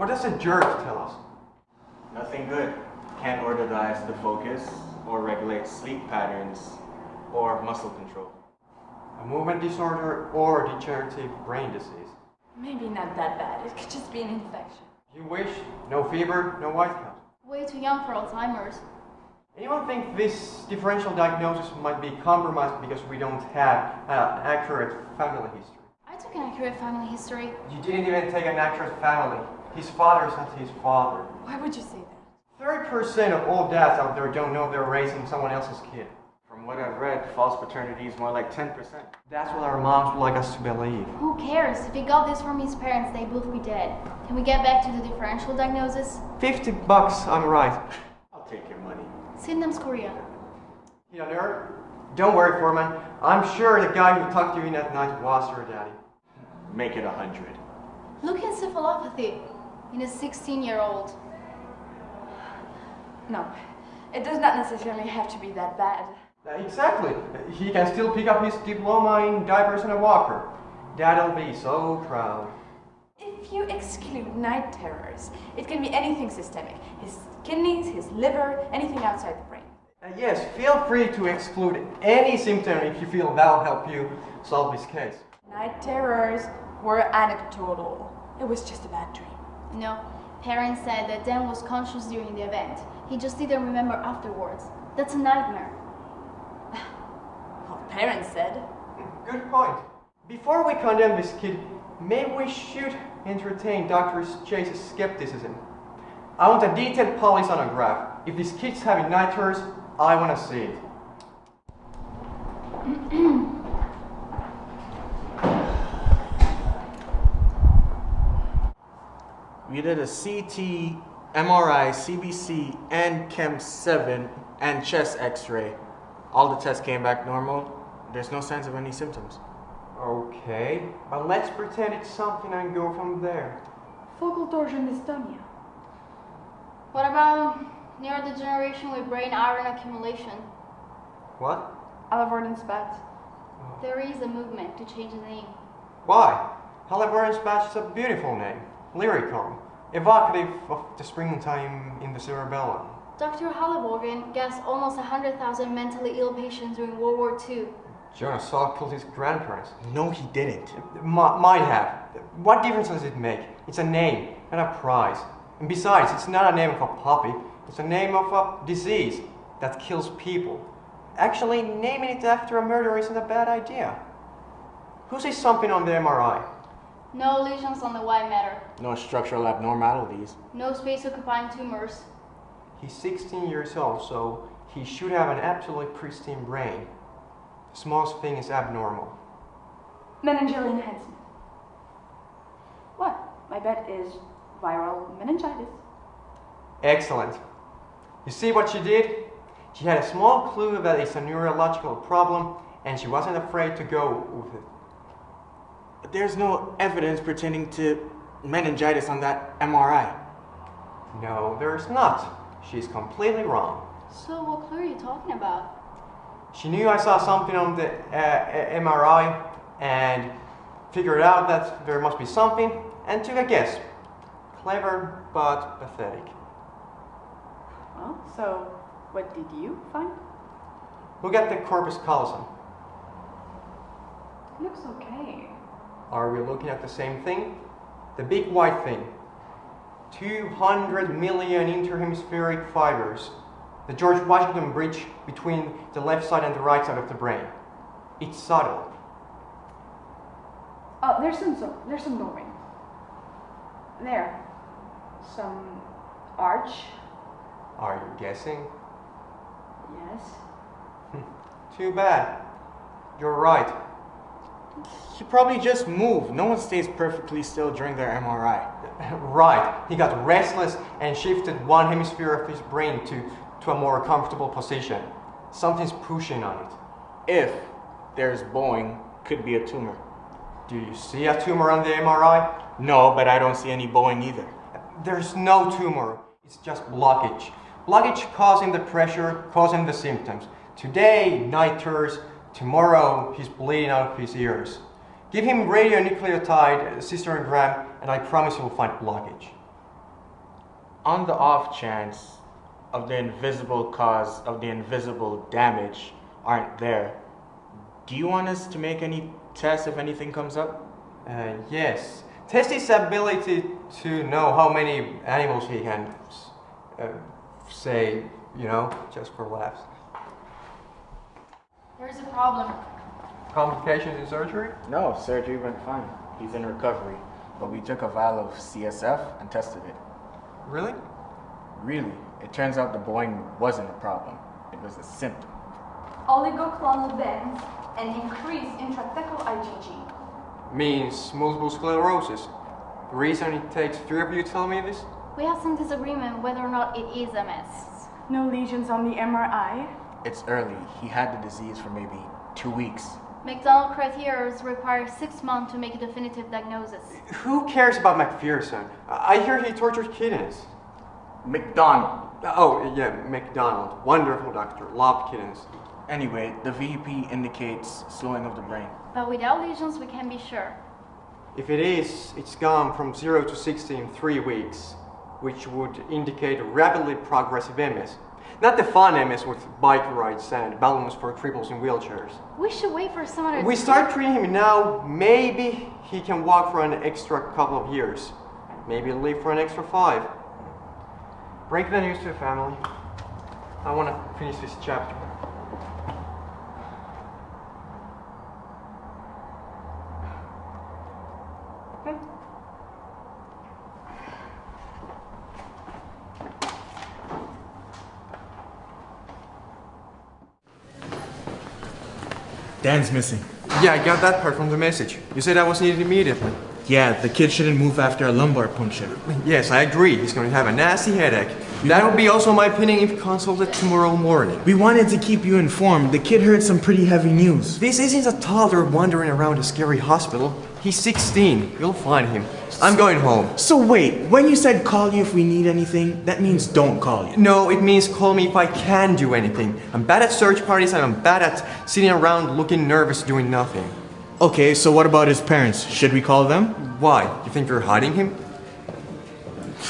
What does the jerk tell us? Nothing good. Can't order the eyes to focus, or regulate sleep patterns, or muscle control. A movement disorder or degenerative brain disease. Maybe not that bad. It could just be an infection. You wish? No fever, no white count. Way too young for Alzheimer's. Anyone think this differential diagnosis might be compromised because we don't have an accurate family history? I took an accurate family history. You didn't even take an accurate family. His father is not his father. Why would you say that? 30% of all dads out there don't know they're raising someone else's kid. From what I've read, false paternity is more like 10%. That's what our moms would like us to believe. Who cares? If he got this from his parents, they'd both be dead. Can we get back to the differential diagnosis? $50, I'm right. I'll take your money. Symptoms Korea. You nerd? Don't worry, Foreman. I'm sure the guy who tucked you in at night was your daddy. Make it 100. Look at encephalopathy in a 16-year-old. No, it does not necessarily have to be that bad. Exactly. He can still pick up his diploma in diapers and a walker. Dad'll be so proud. If you exclude night terrors, it can be anything systemic. His kidneys, his liver, anything outside the brain. Yes, feel free to exclude any symptom if you feel that'll help you solve this case. Night terrors were anecdotal. It was just a bad dream. No, parents said that Dan was conscious during the event. He just didn't remember afterwards. That's a nightmare. Well, parents said. Good point. Before we condemn this kid, maybe we should entertain Dr. Chase's skepticism. I want a detailed policy on a graph. If this kid's having night terrors, I want to see it. We did a CT, MRI, CBC, and Chem7, and chest x-ray. All the tests came back normal. There's no signs of any symptoms. Okay, but let's pretend it's something and go from there. Focal torsion dystonia. What about neurodegeneration with brain iron accumulation? What? Alvordenspatz. There is a movement to change the name. Why? Halleborgenspatch is a beautiful name. Lyrical. Evocative of the springtime in the cerebellum. Dr. Halleborgen gassed almost 100,000 mentally ill patients during World War II. Jonas Salk killed his grandparents. No, he didn't. Might have. What difference does it make? It's a name, not a prize. And besides, it's not a name of a puppy. It's a name of a disease that kills people. Actually, naming it after a murder isn't a bad idea. Who says something on the MRI? No lesions on the white matter. No structural abnormalities. No space-occupying tumors. He's 16 years old, so he should have an absolutely pristine brain. The smallest thing is abnormal. Meningeal enhancement. What? My bet is viral meningitis. Excellent. You see what she did? She had a small clue that it's a neurological problem, and she wasn't afraid to go with it. But there's no evidence pertaining to meningitis on that MRI. No, there's not. She's completely wrong. So what clue are you talking about? She knew I saw something on the MRI and figured out that there must be something and took a guess. Clever, but pathetic. Well, so what did you find? Look at the corpus callosum. Looks okay. Are we looking at the same thing? The big white thing. 200 million interhemispheric fibers. The George Washington Bridge between the left side and the right side of the brain. It's subtle. Oh, there's some norming. There. Some arch. Are you guessing? Yes. Too bad. You're right. He probably just moved. No one stays perfectly still during their MRI. Right. He got restless and shifted one hemisphere of his brain to a more comfortable position. Something's pushing on it. If there's bowing, could be a tumor. Do you see a tumor on the MRI? No, but I don't see any bowing either. There's no tumor. It's just blockage. Blockage causing the pressure, causing the symptoms. Today, night terrors. Tomorrow, he's bleeding out of his ears. Give him radionucleotide cystogram, and I promise you'll find blockage. On the off chance of the invisible cause of the invisible damage aren't there, do you want us to make any tests if anything comes up? Yes. Test his ability to know how many animals he can say, you know, just for laughs. There's a problem. Complications in surgery? No, surgery went fine. He's in recovery. But we took a vial of CSF and tested it. Really? Really, it turns out the boing wasn't a problem. It was a symptom. Oligoclonal bands and increased intrathecal IgG. Means multiple sclerosis. The reason it takes 3 of you to tell me this? We have some disagreement whether or not it is MS. No lesions on the MRI. It's early. He had the disease for maybe 2 weeks. McDonald criteria require 6 months to make a definitive diagnosis. Who cares about McPherson? I hear he tortured kittens. McDonald. Oh, yeah, McDonald. Wonderful doctor. Loved kittens. Anyway, the VP indicates slowing of the brain. But without lesions, we can be sure. If it is, it's gone from 0 to 60 in 3 weeks, which would indicate rapidly progressive MS. Not the fun MS with bike rides and balloons for cripples in wheelchairs. We should wait for someone to... If we start treating him now, maybe he can walk for an extra couple of years. Maybe live for an extra 5. Break the news to the family. I want to finish this chapter. Dan's missing. Yeah, I got that part from the message. You said I was needed immediately. Yeah, the kid shouldn't move after a lumbar puncture. Yes, I agree. He's going to have a nasty headache. That would be also my opinion if consulted tomorrow morning. We wanted to keep you informed. The kid heard some pretty heavy news. This isn't a toddler wandering around a scary hospital. He's 16. You'll find him. I'm going home. So wait, when you said call you if we need anything, that means don't call you. No, it means call me if I can do anything. I'm bad at search parties and I'm bad at sitting around looking nervous doing nothing. Okay, so what about his parents? Should we call them? Why? You think you're hiding him?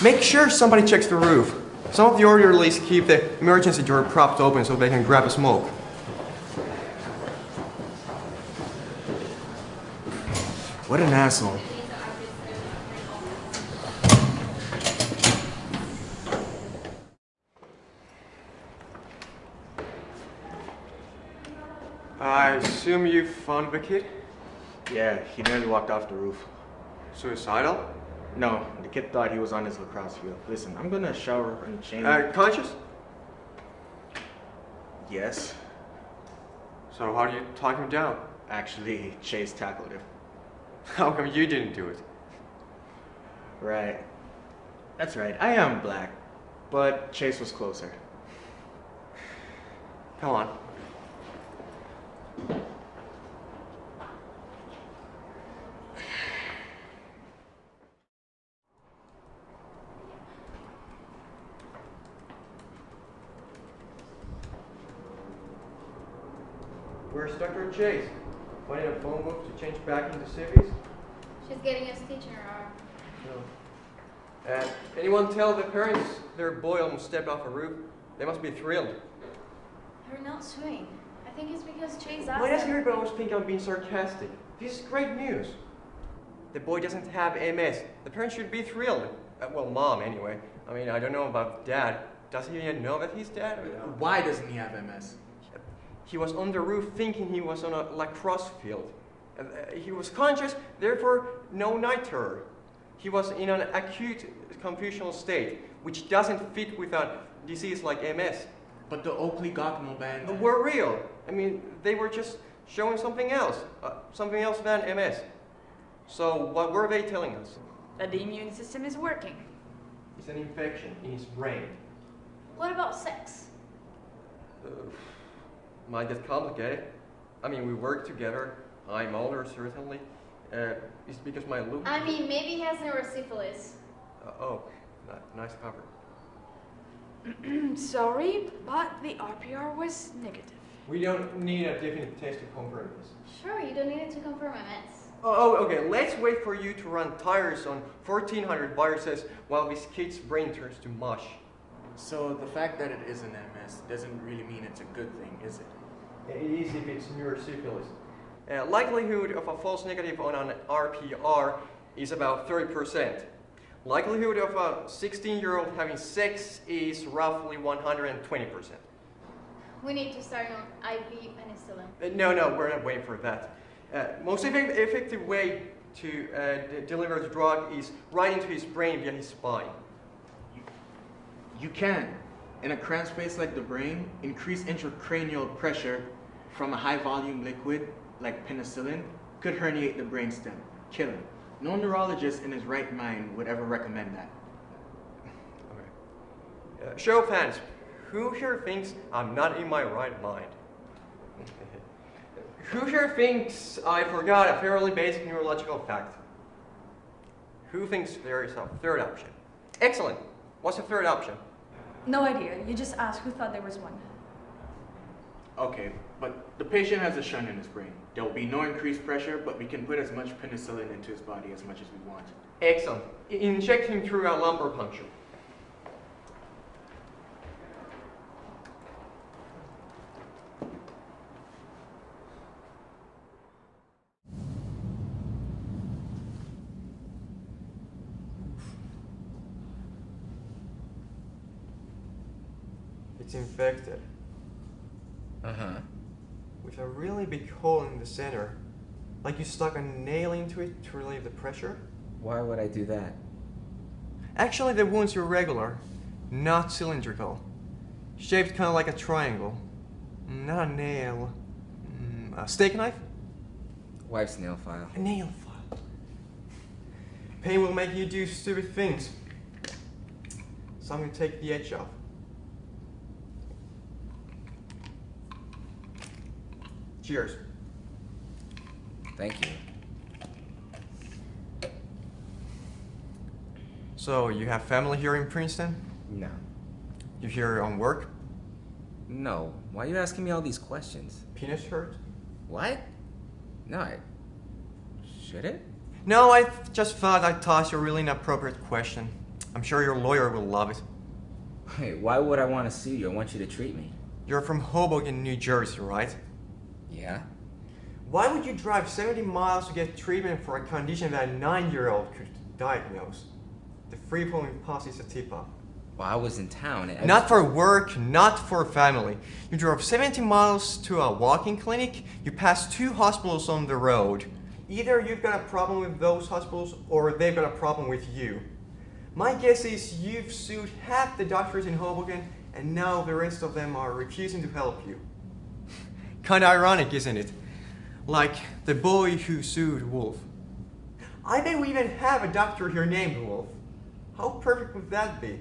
Make sure somebody checks the roof. Some of the orderlies keep the emergency door propped open so they can grab a smoke. What an asshole. I assume you found the kid? Yeah, he nearly walked off the roof. Suicidal? No, the kid thought he was on his lacrosse field. Listen, I'm gonna shower and change. Conscious? Yes. So how do you talk him down? Actually, Chase tackled him. How come you didn't do it? Right. That's right, I am black. But Chase was closer. Come on. Where's Dr. Chase? Finding a phone book to change back into civvies? She's getting a stitch in her arm. No. Anyone tell the parents their boy almost stepped off a roof? They must be thrilled. They're not suing. I think it's because Chase asked Why does them. everybody always think I'm being sarcastic? This is great news. The boy doesn't have MS. The parents should be thrilled. Well, mom, anyway. I mean, I don't know about dad. Does he even know that he's dead? Why doesn't he have MS? He was on the roof thinking he was on a lacrosse field. He was conscious, therefore no night terror. He was in an acute confusional state, which doesn't fit with a disease like MS. But the Oakley Gockenal band Were real. I mean, they were just showing something else than MS. So what were they telling us? That the immune system is working. It's an infection in his brain. What about sex? Might get complicated. I mean, we work together. I'm older, certainly. It's because my look... I mean, maybe he has neurosyphilis. Nice cover. Sorry, but the RPR was negative. We don't need a definite test to confirm this. Sure, you don't need it to confirm MS. Okay, let's wait for you to run tires on 1400 viruses while this kid's brain turns to mush. So the fact that it is an MS doesn't really mean it's a good thing, is it? It is if it's neurosyphilis. Likelihood of a false negative on an RPR is about 30%. Likelihood of a 16-year-old having sex is roughly 120%. We need to start on IV penicillin. No, we're not waiting for that. Most effective way to deliver the drug is right into his brain via his spine. You can. In a cramped space like the brain, increase intracranial pressure from a high volume liquid like penicillin could herniate the brainstem, kill him. No neurologist in his right mind would ever recommend that. Okay. Show of hands. Who here thinks I'm not in my right mind? Who here thinks I forgot a fairly basic neurological fact? Who thinks there is a third option? Excellent. What's the third option? No idea. You just asked who thought there was one. Okay, but the patient has a shunt in his brain. There will be no increased pressure, but we can put as much penicillin into his body as much as we want. Excellent. Inject him through a lumbar puncture. It's infected. Uh-huh. With a really big hole in the center. Like you stuck a nail into it to relieve the pressure. Why would I do that? Actually, the wound's irregular, not cylindrical. Shaped kind of like a triangle. Not a nail. A steak knife? Wife's nail file. A nail file. Pain will make you do stupid things. Something to take the edge off. Cheers. Thank you. So, you have family here in Princeton? No. You here on work? No. Why are you asking me all these questions? Penis hurt? What? No, should it? No, I just thought I'd toss you a really inappropriate question. I'm sure your lawyer will love it. Wait, why would I want to sue you? I want you to treat me. You're from Hoboken, New Jersey, right? Yeah? Why would you drive 70 miles to get treatment for a condition that a 9-year-old could diagnose? The free-flowing pus is a tip-off. Well, I was in town. Not for work, not for family. You drove 70 miles to a walking clinic, you passed 2 hospitals on the road. Either you've got a problem with those hospitals or they've got a problem with you. My guess is you've sued half the doctors in Hoboken and now the rest of them are refusing to help you. Kinda ironic, isn't it? Like the boy who sued Wolf. I bet we even have a doctor here named Wolf. How perfect would that be?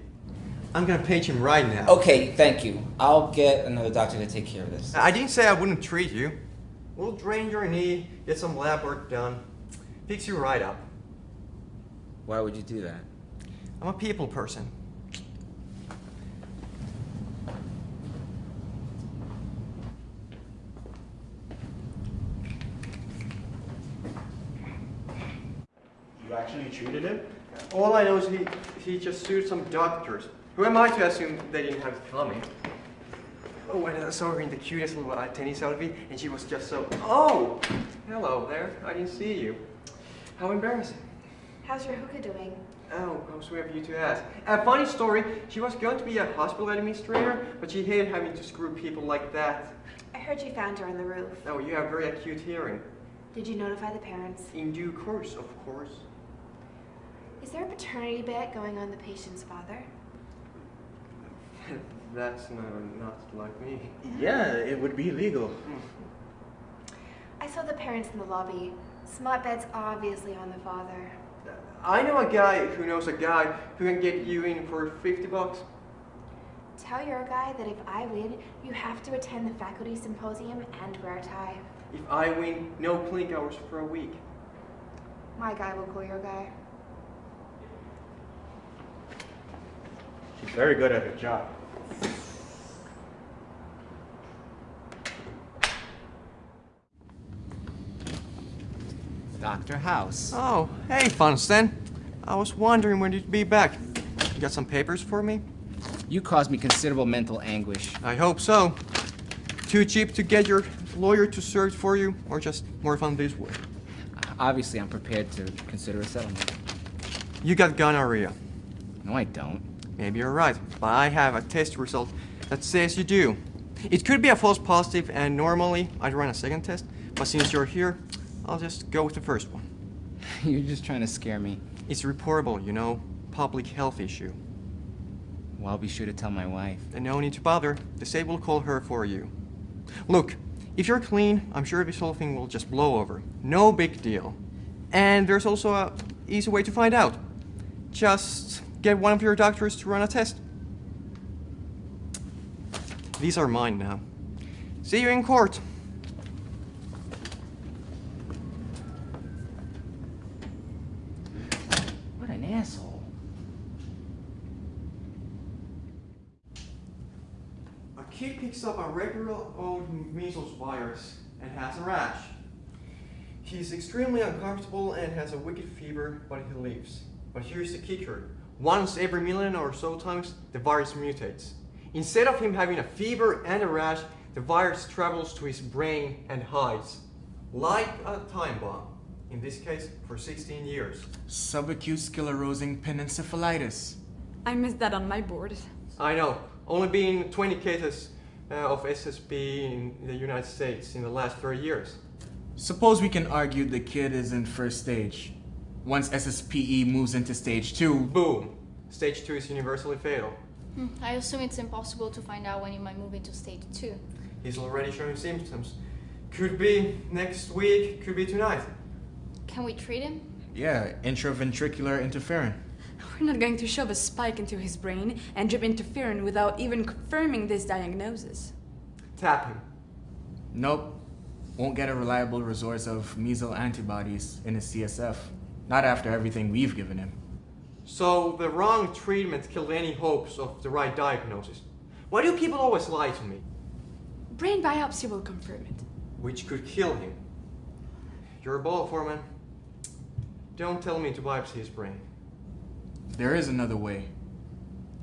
I'm gonna page him right now. Okay, thank you. I'll get another doctor to take care of this. I didn't say I wouldn't treat you. We'll drain your knee, get some lab work done, fix you right up. Why would you do that? I'm a people person. You actually treated him? All I know is he just sued some doctors. Who am I to assume they didn't have it coming? Oh, and I saw her in the cutest little tennis outfit, and she was just so... Oh! Hello there. I didn't see you. How embarrassing. How's your hookah doing? Oh, how sweet of you to ask. A funny story, she was going to be a hospital administrator, but she hated having to screw people like that. I heard you found her on the roof. Oh, you have very acute hearing. Did you notify the parents? In due course, of course. Is there a paternity bet going on the patient's father? That's not like me. Yeah, it would be legal. I saw the parents in the lobby. Smart bet's obviously on the father. I know a guy who knows a guy who can get you in for $50. Tell your guy that if I win, you have to attend the faculty symposium and wear a tie. If I win, no clinic hours for a week. My guy will call your guy. She's very good at her job. Dr. House. Oh, hey, Funston. I was wondering when you'd be back. You got some papers for me? You caused me considerable mental anguish. I hope so. Too cheap to get your lawyer to search for you, or just more fun this way? Obviously, I'm prepared to consider a settlement. You got gonorrhea. No, I don't. Maybe you're right, but I have a test result that says you do. It could be a false positive, and normally I'd run a second test, but since you're here, I'll just go with the first one. You're just trying to scare me. It's reportable, you know, public health issue. Well, I'll be sure to tell my wife. And no need to bother, the state will call her for you. Look, if you're clean, I'm sure this whole thing will just blow over. No big deal. And there's also a easy way to find out. Just get one of your doctors to run a test. These are mine now. See you in court. What an asshole. A kid picks up a regular old measles virus and has a rash. He's extremely uncomfortable and has a wicked fever, but he lives. But here's the kicker. Once every million or so times, the virus mutates. Instead of him having a fever and a rash, the virus travels to his brain and hides. Like a time bomb. In this case, for 16 years. Subacute sclerosing penencephalitis. I missed that on my board. I know. Only been 20 cases of SSP in the United States in the last 30 years. Suppose we can argue the kid is in first stage. Once SSPE moves into stage 2, Boom. Stage 2 is universally fatal. I assume it's impossible to find out when you might move into stage 2. He's already showing symptoms. Could be next week, could be tonight. Can we treat him? yeah, intraventricular interferon. We're not going to shove a spike into his brain and drip interferon without even confirming this diagnosis. Tap him. Nope. Won't get a reliable resource of measles antibodies in his CSF. Not after everything we've given him. So the wrong treatment killed any hopes of the right diagnosis. Why do people always lie to me? Brain biopsy will confirm it. Which could kill him. You're a ball foreman. Don't tell me to biopsy his brain. There is another way.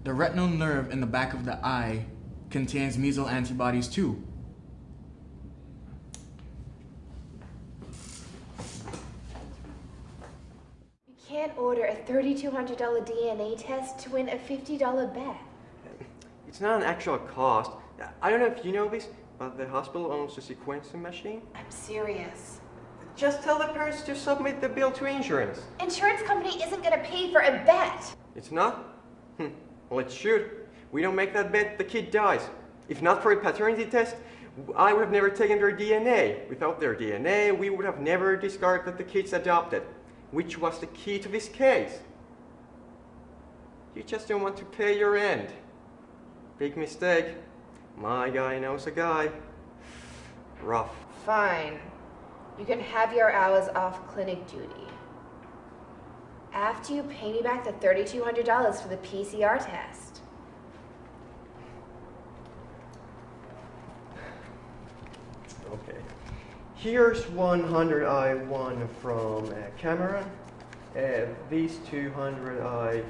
The retinal nerve in the back of the eye contains measles antibodies too. You can't order a $3,200 DNA test to win a $50 bet. It's not an actual cost. I don't know if you know this, but the hospital owns the sequencing machine. I'm serious. Just tell the parents to submit the bill to insurance. Insurance company isn't gonna pay for a bet. It's not? Well, it should. We don't make that bet, the kid dies. If not for a paternity test, I would have never taken their DNA. Without their DNA, we would have never discovered that the kid's adopted, which was the key to this case. You just don't want to pay your end. Big mistake. My guy knows a guy. Rough. Fine. You can have your hours off clinic duty. After you pay me back the $3,200 for the PCR test. Okay. Here's 100 I won from Cameron. These 200 I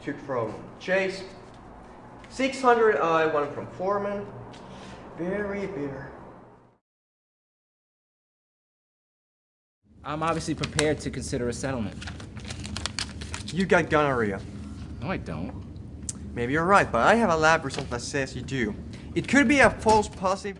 took from Chase. 600 I won from Foreman. Very bitter. I'm obviously prepared to consider a settlement. You got gonorrhea. No, I don't. Maybe you're right, but I have a lab result that says you do. It could be a false positive.